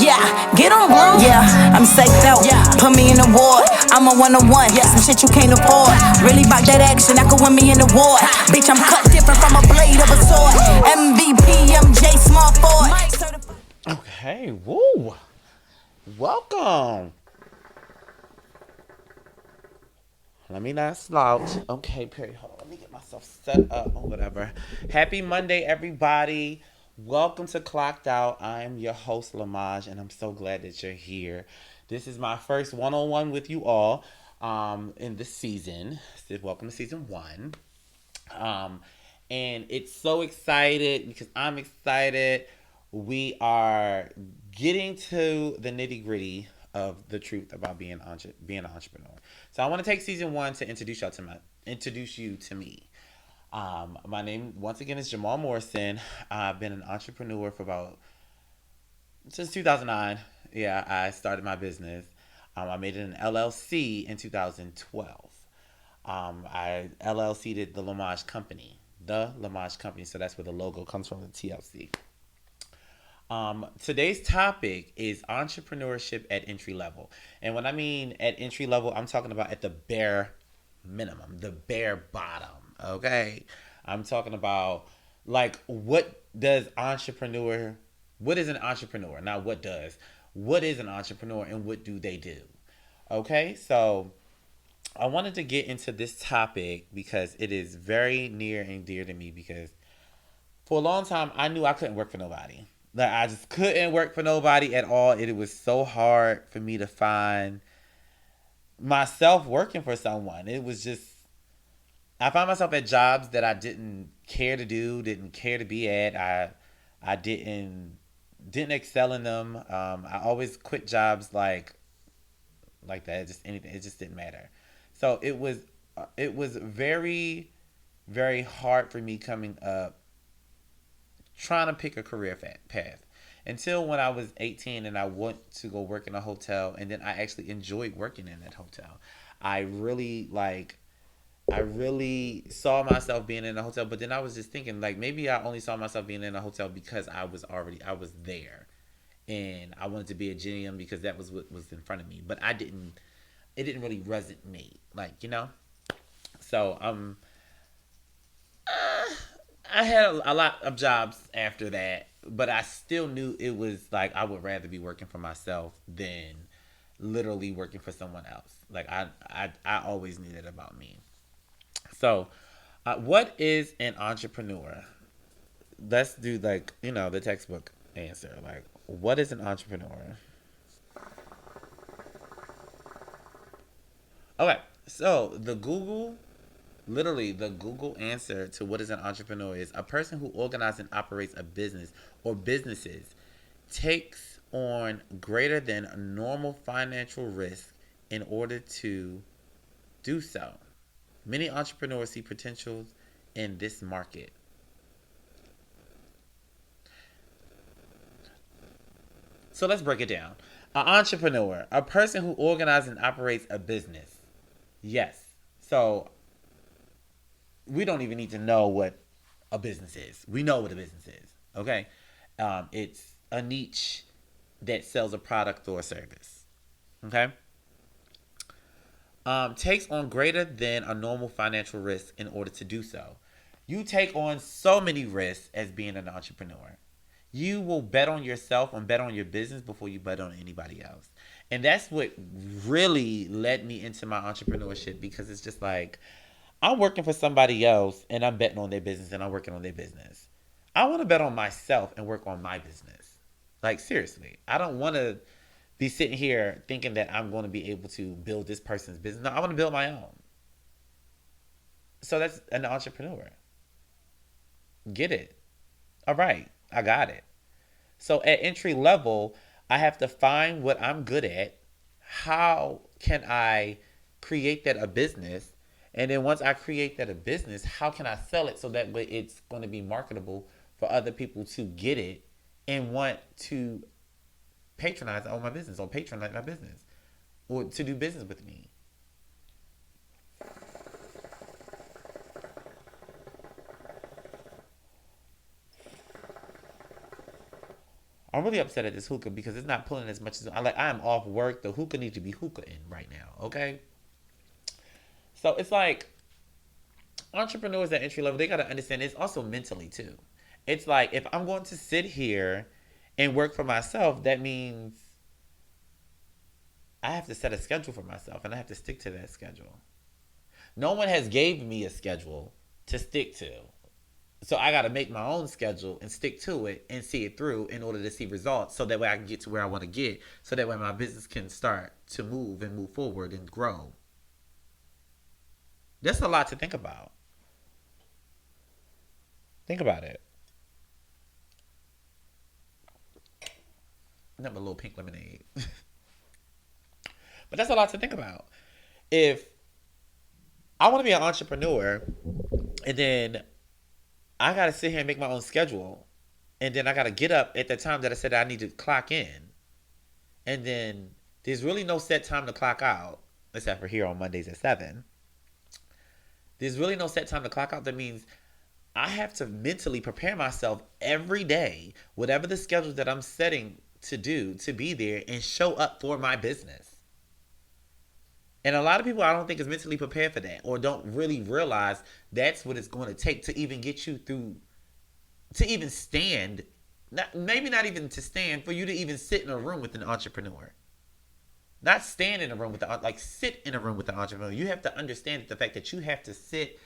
Yeah, get on blue. Yeah, I'm psyched out. Yeah, put me in the ward. I'm a 101. Yeah, some shit you can't afford. Really bout that action, I could win me in the war. Bitch, I'm cut different from a blade of a sword. MVP, MJ, small Ford. Okay, woo. Welcome. Let me not slouch. Okay, period. Hold on. Let me get myself set up or whatever. Happy Monday, everybody. Welcome to Clocked Out. I'm your host, Lamaj, and I'm so glad that you're here. This is my first one-on-one with you all in this season. So welcome to season 1. And it's so excited because I'm excited. We are getting to the nitty-gritty of the truth about being an entrepreneur. So I want to take season 1 to introduce you to me. My name once again is Jamal Morrison. I've been an entrepreneur for since 2009. Yeah, I started my business. I made it an LLC in 2012. I LLC'd the Lamaj Company. So that's where the logo comes from, the TLC. Today's topic is entrepreneurship at entry level. And when I mean at entry level, I'm talking about at the bare minimum, the bare bottom. Okay. I'm talking about like what is an entrepreneur? Not what is an entrepreneur and what do they do? Okay. So I wanted to get into this topic because it is very near and dear to me because for a long time I knew I couldn't work for nobody. Like I just couldn't work for nobody at all. It was so hard for me to find myself working for someone. It was just I found myself at jobs that I didn't care to do, didn't care to be at. I didn't excel in them. I always quit jobs like that. It just didn't matter. So it was very, very hard for me coming up trying to pick a career path until when I was 18 and I went to go work in a hotel, and then I actually enjoyed working in that hotel. I really saw myself being in a hotel, but then I was just thinking like maybe I only saw myself being in a hotel because I was there and I wanted to be a GM because that was what was in front of me, but it didn't really resonate, so I had a lot of jobs after that, but I still knew it was like I would rather be working for myself than literally working for someone else. Like I always knew that about me. So, what is an entrepreneur? Let's do the textbook answer. Like, what is an entrepreneur? Okay, so the Google answer to what is an entrepreneur is a person who organizes and operates a business or businesses, takes on greater than normal financial risk in order to do so. Many entrepreneurs see potentials in this market. So let's break it down. An entrepreneur, a person who organizes and operates a business. Yes. So we don't even need to know what a business is. We know what a business is. Okay. It's a niche that sells a product or a service. Okay. Takes on greater than a normal financial risk in order to do so. You take on so many risks as being an entrepreneur. You will bet on yourself and bet on your business before you bet on anybody else. And that's what really led me into my entrepreneurship, because it's just like I'm working for somebody else and I'm betting on their business and I'm working on their business. I want to bet on myself and work on my business. Like, seriously, I don't want to be sitting here thinking that I'm going to be able to build this person's business. No, I want to build my own. So that's an entrepreneur. Get it? All right, I got it. So at entry level, I have to find what I'm good at. How can I create that a business? And then once I create that a business, how can I sell it so that way it's going to be marketable for other people to get it and want to patronize my business or patronize my business or to do business with me? I'm really upset at this hookah because it's not pulling as much as I am off work. The hookah needs to be hookah in right now. Okay. So it's like entrepreneurs at entry level, they got to understand it's also mentally too. It's like if I'm going to sit here and work for myself, that means I have to set a schedule for myself and I have to stick to that schedule. No one has gave me a schedule to stick to. So I got to make my own schedule and stick to it and see it through in order to see results so that way I can get to where I want to get so that way my business can start to move and move forward and grow. That's a lot to think about. Think about it. Another little pink lemonade. But that's a lot to think about. If I want to be an entrepreneur and then I got to sit here and make my own schedule and then I got to get up at the time that I said I need to clock in and then there's really no set time to clock out except for here on Mondays at 7. There's really no set time to clock out. That means I have to mentally prepare myself every day, whatever the schedule that I'm setting to do, to be there and show up for my business. And a lot of people I don't think is mentally prepared for that or don't really realize that's what it's going to take to even get you through, to even stand, maybe not even to stand, for you to even sit in a room with an entrepreneur. Not stand in a room with sit in a room with an entrepreneur. You have to understand the fact that you have to sit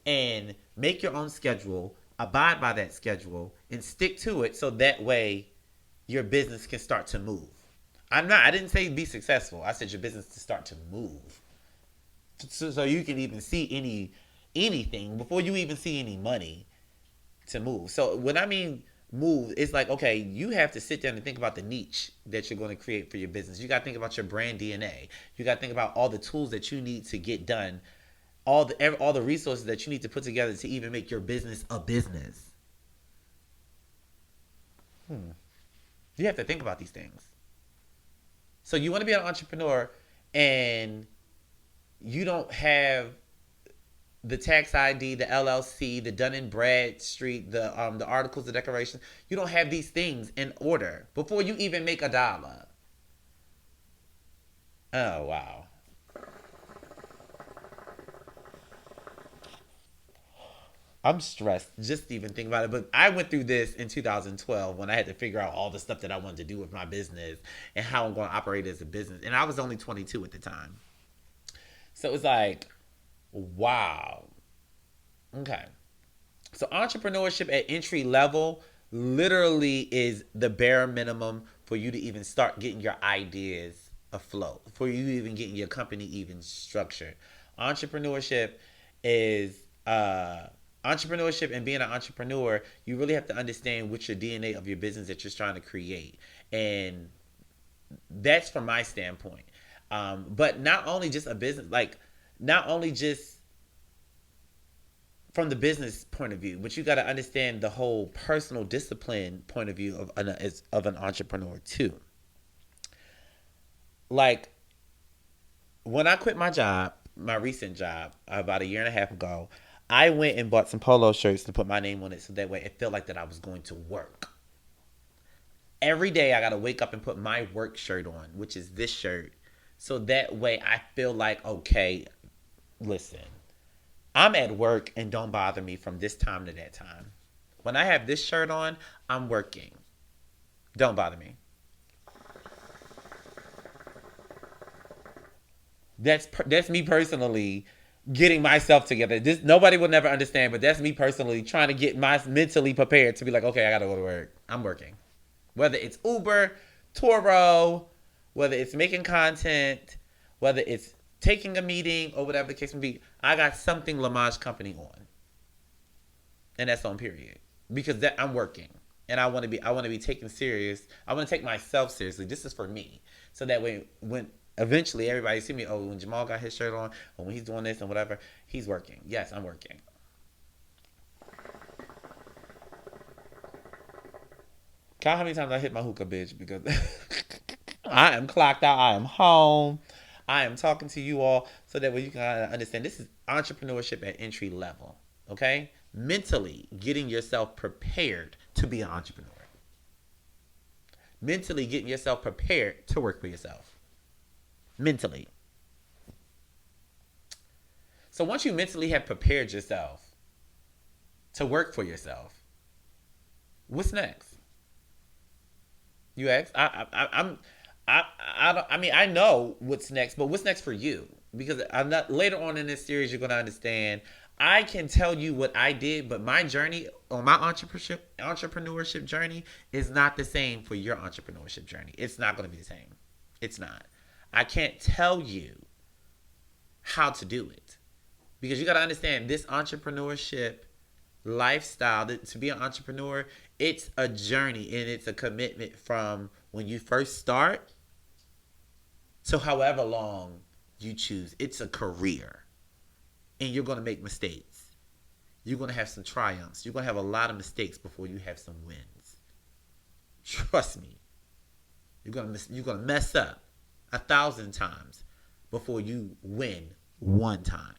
and make your own schedule, abide by that schedule, and stick to it so that way your business can start to move. I didn't say be successful. I said your business to start to move. So you can even see anything before you even see any money to move. So when I mean move, it's like, okay, you have to sit down and think about the niche that you're going to create for your business. You got to think about your brand DNA. You got to think about all the tools that you need to get done, all the resources that you need to put together to even make your business a business. You have to think about these things. So you want to be an entrepreneur and you don't have the tax ID, the LLC, the Dun & Bradstreet, the articles of declaration. You don't have these things in order before you even make $1. Oh, wow. I'm stressed just to even think about it. But I went through this in 2012 when I had to figure out all the stuff that I wanted to do with my business and how I'm going to operate as a business. And I was only 22 at the time. So it was like, wow. Okay. So entrepreneurship at entry level literally is the bare minimum for you to even start getting your ideas afloat, for you even getting your company even structured. Entrepreneurship and being an entrepreneur, you really have to understand what's your DNA of your business that you're trying to create. And that's from my standpoint. But not only just a business, not only just from the business point of view, but you got to understand the whole personal discipline point of view of an entrepreneur too. Like when I quit my job, my recent job, about 1.5 years ago, I went and bought some polo shirts to put my name on it so that way it felt like that I was going to work. Every day I got to wake up and put my work shirt on, which is this shirt. So that way I feel like, okay, listen, I'm at work and don't bother me from this time to that time. When I have this shirt on, I'm working. Don't bother me. That's me personally getting myself together. Nobody will never understand, but that's me personally trying to get mentally prepared to be like, okay, I gotta go to work. I'm working. Whether it's Uber, Turo, whether it's making content, whether it's taking a meeting or whatever the case may be, I got something Lamage Company on, and that's on period because I'm working and I want to be taken serious. I want to take myself seriously. This is for me, so that way when eventually everybody see me, oh, when Jamal got his shirt on, or when he's doing this and whatever, he's working. Yes, I'm working. Count how many times I hit my hookah, bitch, because I am clocked out. I am home. I am talking to you all so that way you can understand this is entrepreneurship at entry level, okay? Mentally getting yourself prepared to be an entrepreneur. Mentally getting yourself prepared to work for yourself. Mentally. So once you mentally have prepared yourself to work for yourself, what's next? You ask. I know what's next, but what's next for you? Because I'm not, later on in this series, you're gonna understand. I can tell you what I did, but my journey on my entrepreneurship journey is not the same for your entrepreneurship journey. It's not gonna be the same. It's not. I can't tell you how to do it because you gotta understand this entrepreneurship lifestyle. To be an entrepreneur, it's a journey and it's a commitment from when you first start to however long you choose. It's a career. And you're going to make mistakes. You're going to have some triumphs. You're going to have a lot of mistakes before you have some wins. Trust me. You're going to mess up 1,000 times before you win one time.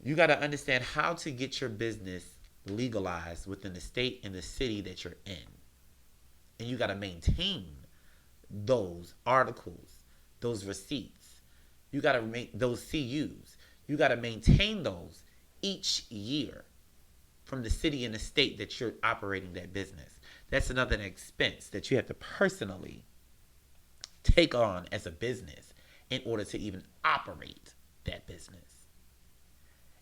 You got to understand how to get your business legalized within the state and the city that you're in. And you got to maintain those articles, those receipts. You got to make those CUs. You got to maintain those each year from the city and the state that you're operating that business. That's another expense that you have to personally take on as a business in order to even operate that business.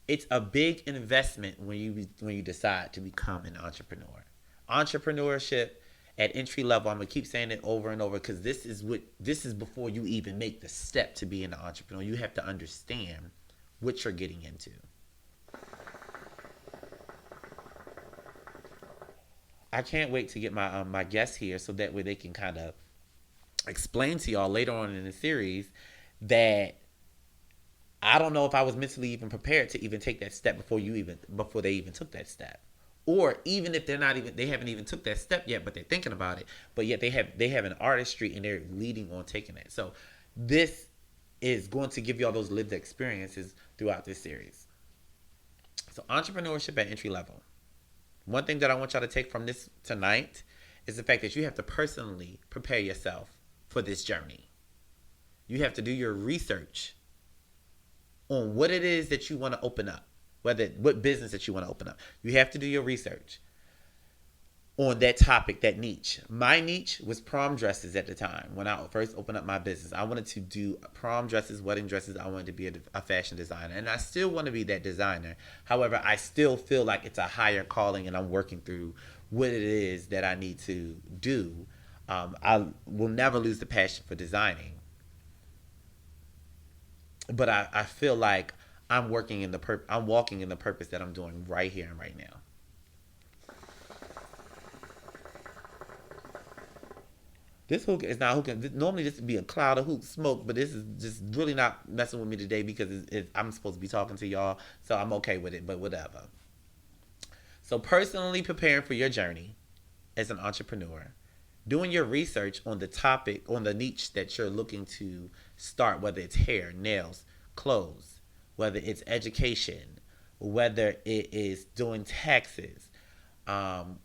It's a big investment when you decide to become an entrepreneur. Entrepreneurship at entry level, I'm gonna keep saying it over and over because this is before you even make the step to being an entrepreneur. You have to understand what you're getting into. I can't wait to get my guests here so that way they can kind of explain to y'all later on in the series that I don't know if I was mentally even prepared to even take that step before they even took that step. Or even if they haven't even took that step yet, but they're thinking about it. But yet they have an artistry and they're leading on taking it. So this is going to give you all those lived experiences throughout this series. So entrepreneurship at entry level. One thing that I want y'all to take from this tonight is the fact that you have to personally prepare yourself for this journey. You have to do your research on what it is that you want to open up. What business that you want to open up. You have to do your research on that topic, that niche. My niche was prom dresses at the time when I first opened up my business. I wanted to do prom dresses, wedding dresses. I wanted to be a fashion designer. And I still want to be that designer. However, I still feel like it's a higher calling and I'm working through what it is that I need to do. I will never lose the passion for designing. But I feel like I'm walking in the purpose that I'm doing right here and right now. This hook is not hooking. Normally this would be a cloud of hook smoke, but this is just really not messing with me today because I'm supposed to be talking to y'all, so I'm okay with it, but whatever. So personally preparing for your journey as an entrepreneur, doing your research on the topic, on the niche that you're looking to start, whether it's hair, nails, clothes, whether it's education, whether it is doing taxes,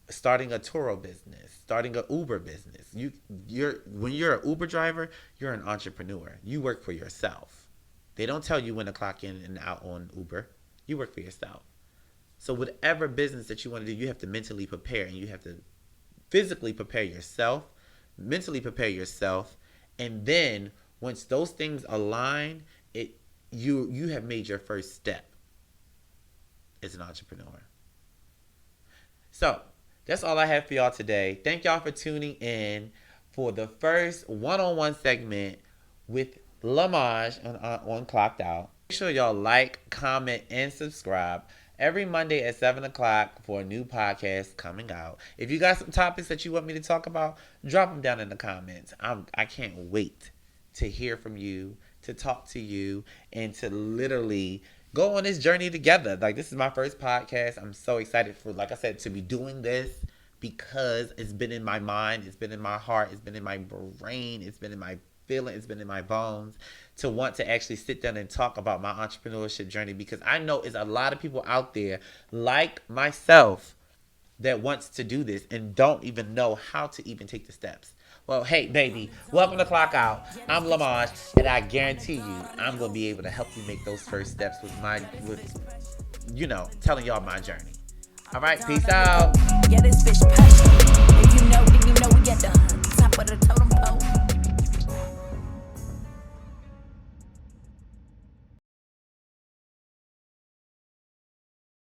starting a Turo business, starting an Uber business. When you're an Uber driver, you're an entrepreneur. You work for yourself. They don't tell you when to clock in and out on Uber. You work for yourself. So whatever business that you want to do, you have to mentally prepare and you have to physically prepare yourself, mentally prepare yourself, and then once those things align, you have made your first step as an entrepreneur. So that's all I have for y'all today. Thank y'all for tuning in for the first one-on-one segment with Lamaj on Clocked Out. Make sure y'all like, comment, and subscribe every Monday at 7 o'clock for a new podcast coming out. If you got some topics that you want me to talk about, drop them down in the comments. I can't wait to hear from you, to talk to you, and to literally go on this journey together. Like, this is my first podcast. I'm so excited for, like I said, to be doing this because it's been in my mind, it's been in my heart, it's been in my brain, it's been in my feeling, it's been in my bones to want to actually sit down and talk about my entrepreneurship journey, because I know there's a lot of people out there like myself that wants to do this and don't even know how to even take the steps. Well, hey, baby, welcome to Clock Out. I'm Lamaj, and I guarantee you I'm going to be able to help you make those first steps with telling y'all my journey. All right, peace out. Yeah, this bitch passion. If you know, then you know we at the top of the totem pole.